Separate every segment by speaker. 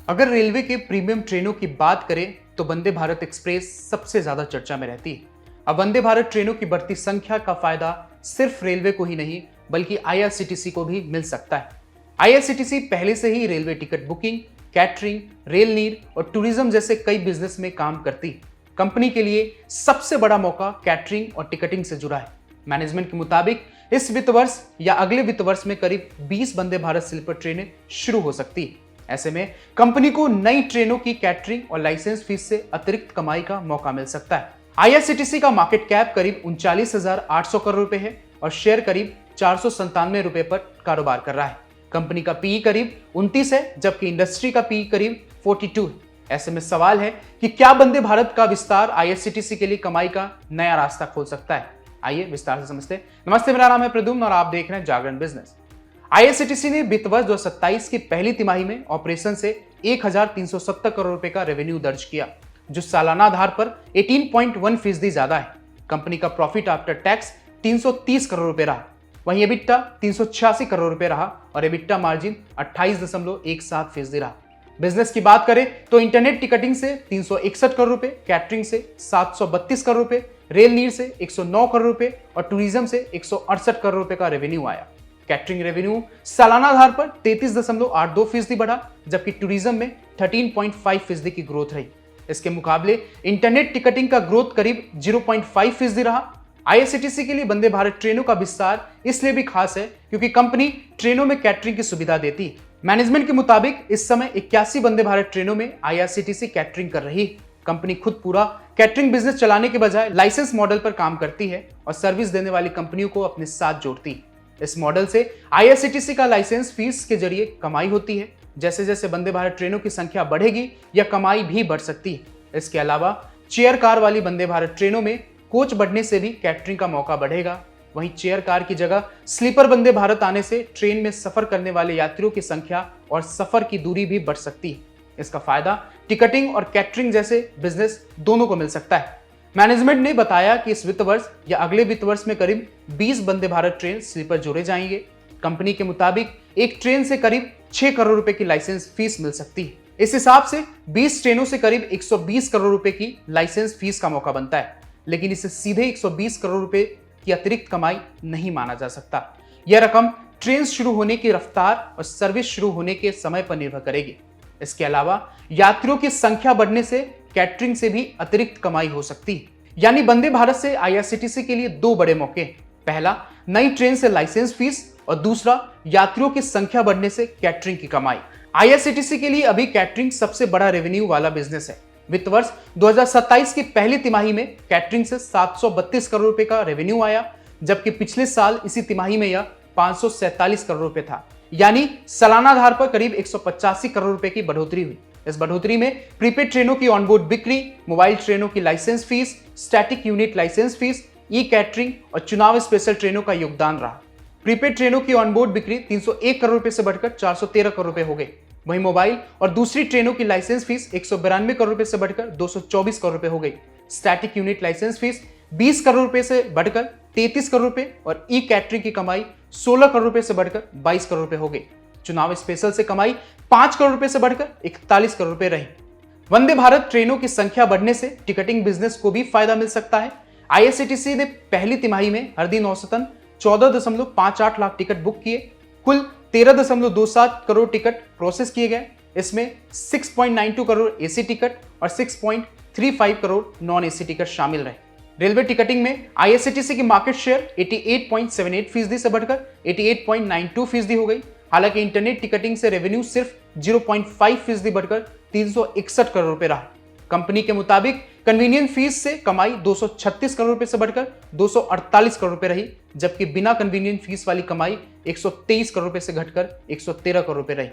Speaker 1: अगर रेलवे के प्रीमियम ट्रेनों की बात करें तो वंदे भारत एक्सप्रेस सबसे ज्यादा चर्चा में रहती है। अब वंदे भारत ट्रेनों की बढ़ती संख्या का फायदा सिर्फ रेलवे को ही नहीं बल्कि आईआरसीटीसी को भी मिल सकता है। आईआरसीटीसी पहले से ही railway ticket booking, catering, rail Neer और टूरिज्म जैसे कई बिजनेस में काम करती है। कंपनी के लिए सबसे बड़ा मौका कैटरिंग और टिकटिंग से जुड़ा है। मैनेजमेंट के मुताबिक इस वित्त वर्ष या अगले वित्त वर्ष में करीब 20 वंदे भारत स्लीपर ट्रेनें शुरू हो सकती है। ऐसे में कंपनी को नई ट्रेनों की कैटरिंग और लाइसेंस फीस से अतिरिक्त कमाई का मौका मिल सकता है। आईआरसीटीसी का मार्केट कैप करीब 39,800 करोड़ रुपए है और शेयर करीब 497 रुपए पर कारोबार कर रहा है। कंपनी का पीई करीब 29 है जबकि इंडस्ट्री का पीई करीब 42 है। ऐसे में सवाल है कि क्या वंदे भारत का विस्तार आईआरसीटीसी के लिए कमाई का नया रास्ता खोल सकता है। आइए विस्तार से समझते हैं। नमस्ते, मेरा नाम है प्रद्युम्न और आप देख रहे हैं जागरण बिजनेस। आईआरसीटीसी ने वित्त वर्ष 2027 की पहली तिमाही में ऑपरेशन से 1,370 करोड़ रुपए का रेवेन्यू दर्ज किया, जो सालाना आधार पर 18.1% ज्यादा है। कंपनी का प्रॉफिट आफ्टर टैक्स 330 करोड़ रुपए रहा। वहीं एबिटा 386 करोड़ रुपए रहा और एबिटा मार्जिन 28.17% रहा। बिजनेस की बात करें तो इंटरनेट टिकटिंग से 361 करोड़ रुपए, कैटरिंग से 732 करोड़ रुपए, रेल नीर से 109 करोड़ रुपए और टूरिज्म से 168 करोड़ रुपए का रेवेन्यू आया। कैटरिंग रेवेन्यू सालाना आधार पर 33.82% बढ़ा जबकि टूरिज्म में 13.5% की ग्रोथ रही। इसके मुकाबले इंटरनेट टिकटिंग का ग्रोथ करीब 0.5% रहा। आईआरसीटीसी के लिए वंदे भारत ट्रेनों का विस्तार इसलिए भी खास है क्योंकि कंपनी ट्रेनों में कैटरिंग की सुविधा देती है। मैनेजमेंट के मुताबिक इस समय 81 वंदे भारत ट्रेनों में आईआरसीटीसी कैटरिंग कर रही है। कंपनी खुद पूरा कैटरिंग बिजनेस चलाने के बजाय लाइसेंस मॉडल पर काम करती है और सर्विस देने वाली कंपनियों को अपने साथ जोड़ती है। इस मॉडल से आईआरसीटीसी का लाइसेंस फीस के जरिए कमाई होती है। जैसे जैसे वंदे भारत ट्रेनों की संख्या बढ़ेगी यह कमाई भी बढ़ सकती है। इसके अलावा चेयर कार वाली वंदे भारत ट्रेनों में कोच बढ़ने से भी कैटरिंग का मौका बढ़ेगा। वहीं चेयर कार की जगह स्लीपर वंदे भारत आने से ट्रेन में सफर करने वाले यात्रियों की संख्या और सफर की दूरी भी बढ़ सकती है। इसका फायदा टिकटिंग और कैटरिंग जैसे बिजनेस दोनों को मिल सकता है। मैनेजमेंट ने बताया कि इस वित्त वर्ष या अगले वित्त वर्ष में करीब 20 वंदे भारत ट्रेन स्लीपर जोड़े जाएंगे। कंपनी के मुताबिक एक ट्रेन से करीब 6 करोड़ रुपए की लाइसेंस फीस मिल सकती है। इस हिसाब से 20 ट्रेनों से करीब 120 करोड़ रुपए की लाइसेंस फीस का मौका बनता है, लेकिन इसे सीधे 120 करोड़ रुपए की अतिरिक्त कमाई नहीं माना जा सकता। यह रकम ट्रेन शुरू होने की रफ्तार और सर्विस शुरू होने के समय पर निर्भर करेगी। इसके अलावा यात्रियों की संख्या बढ़ने से कैटरिंग से भी अतिरिक्त कमाई हो सकती है। यानी वंदे भारत से आईआरसीटीसी के लिए दो बड़े मौके। पहला, नई ट्रेन से लाइसेंस फीस और दूसरा, यात्रियों की संख्या बढ़ने से कैटरिंग की कमाई। आईआरसीटीसी के लिए अभी कैटरिंग सबसे बड़ा रेवेन्यू वाला बिजनेस है। वित्त वर्ष 2027 की पहली तिमाही में कैटरिंग से 732 करोड़ रुपए का रेवेन्यू आया जबकि पिछले साल इसी तिमाही में यह 547 करोड़ रुपए था। यानी सालाना आधार पर करीब 185 करोड़ रुपए की बढ़ोतरी हुई। इस बढ़ोतरी में प्रीपेड ट्रेनों की ऑनबोर्ड बिक्री, मोबाइल ट्रेनों की licence fee, static unit licence fee, e catering और चुनाव स्पेशल ट्रेनों का योगदान रहा। प्रीपेड ट्रेनों की ऑनबोर्ड बिक्री 301 करोड़ रुपए से बढ़कर 413 करोड़ रुपए हो गई। वहीं मोबाइल और दूसरी ट्रेनों की लाइसेंस फीस 192 करोड़ रुपए से बढ़कर 224 करोड़ रुपए हो गई। Static unit licence fee 20 crore रुपए से बढ़कर 33 करोड़ रुपए और ई कैटरिंग की कमाई 16 करोड़ रुपए से बढ़कर 22 करोड़ रुपए हो गई। चुनाव स्पेशल से कमाई 5 करोड़ रुपए से बढ़कर 41 करोड़ रुपए रही। वंदे भारत ट्रेनों की संख्या बढ़ने से टिकटिंग बिजनेस को भी फायदा मिल सकता है। आईआरसीटीसी ने पहली तिमाही में हर दिन औसतन 14.58 लाख टिकट बुक किए। कुल 13.27 करोड़ टिकट प्रोसेस किए गए। इसमें 6.92 करोड़ एसी टिकट और 6.35 करोड़ नॉन एसी टिकट शामिल रहे। रेलवे टिकटिंग में आईआरसीटीसी की मार्केट शेयर 88.78% से बढ़कर 88.92% हो गई। हालांकि इंटरनेट टिकटिंग से रेवेन्यू सिर्फ 0.5% बढ़कर 361 करोड़ रुपए रहा। कंपनी के मुताबिक कन्वीनियंस फीस से कमाई 236 करोड़ रुपए से बढ़कर 248 करोड़ रुपए रही जबकि बिना कन्वीनियंस फीस वाली कमाई 123 करोड़ रुपए से घटकर 113 करोड़ रुपए रही।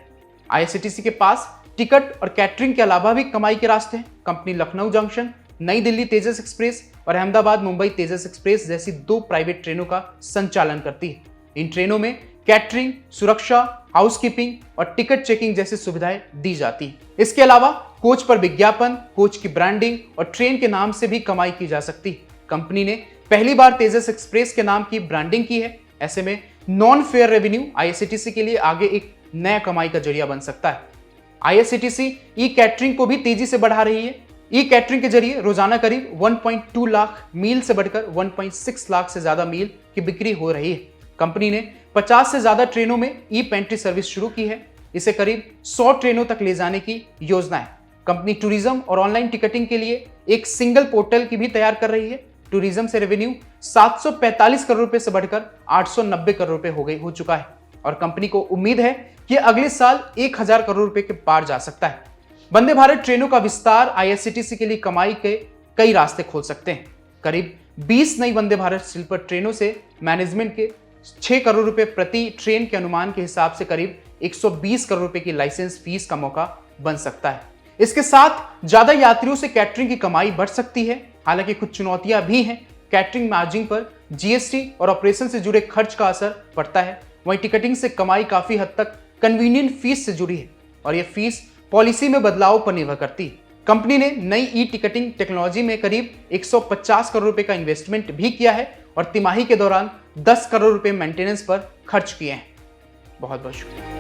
Speaker 1: आईआरसीटीसी के पास टिकट और कैटरिंग के अलावा भी कमाई के रास्ते हैं। कंपनी लखनऊ जंक्शन, नई दिल्ली तेजस एक्सप्रेस और अहमदाबाद मुंबई तेजस एक्सप्रेस जैसी 2 प्राइवेट ट्रेनों का संचालन करती है। इन ट्रेनों में कैटरिंग, सुरक्षा, हाउसकीपिंग और टिकट चेकिंग जैसी सुविधाएं दी जाती हैं। इसके अलावा कोच पर विज्ञापन, कोच की ब्रांडिंग और ट्रेन के नाम से भी कमाई की जा सकती है। कंपनी ने पहली बार तेजस एक्सप्रेस के नाम की ब्रांडिंग की है। ऐसे में नॉन फेयर रेवेन्यू आईआरसीटीसी के लिए आगे एक नया कमाई का जरिया बन सकता है। IRCTC ई कैटरिंग को भी तेजी से बढ़ा रही है। ई कैटरिंग के जरिए रोजाना करीब 1.2 लाख मील से बढ़कर 1.6 लाख से ज्यादा मील की बिक्री हो रही है। कंपनी ने 50 से ज्यादा ट्रेनों में ई पेंट्री सर्विस शुरू की है। इसे करीब 100 ट्रेनों तक ले जाने की योजना है। कंपनी टूरिज्म और ऑनलाइन टिकटिंग के लिए एक सिंगल पोर्टल की भी तैयार कर रही है। टूरिज्म से रेवेन्यू 745 करोड़ रुपए से बढ़कर 890 करोड़ रुपए हो चुका है और कंपनी को उम्मीद है कि अगले साल 1000 करोड़ रुपए के पार जा सकता है। वंदे भारत ट्रेनों का विस्तार IRCTC के लिए कमाई के कई रास्ते खोल सकते हैं। करीब 20 नई वंदे भारत स्लीपर ट्रेनों से मैनेजमेंट के 6 करोड़ रुपए प्रति ट्रेन के अनुमान के हिसाब से करीब 120 करोड़ रुपए की लाइसेंस फीस का मौका बन सकता है। इसके साथ ज्यादा यात्रियों से कैटरिंग की कमाई बढ़ सकती है। हालांकि कुछ चुनौतियां भी हैं। कैटरिंग मार्जिन पर GST और ऑपरेशन से जुड़े खर्च का असर पड़ता है। वहीं टिकटिंग से कमाई काफी हद तक कन्वीनियंट फीस से जुड़ी है और यह फीस पॉलिसी में बदलाव पर निर्भर करती है। कंपनी ने नई ई टिकटिंग टेक्नोलॉजी में करीब 150 करोड़ रुपए का इन्वेस्टमेंट भी किया है और तिमाही के दौरान 10 करोड़ रुपए मेंटेनेंस पर खर्च किए हैं। बहुत बहुत शुक्रिया।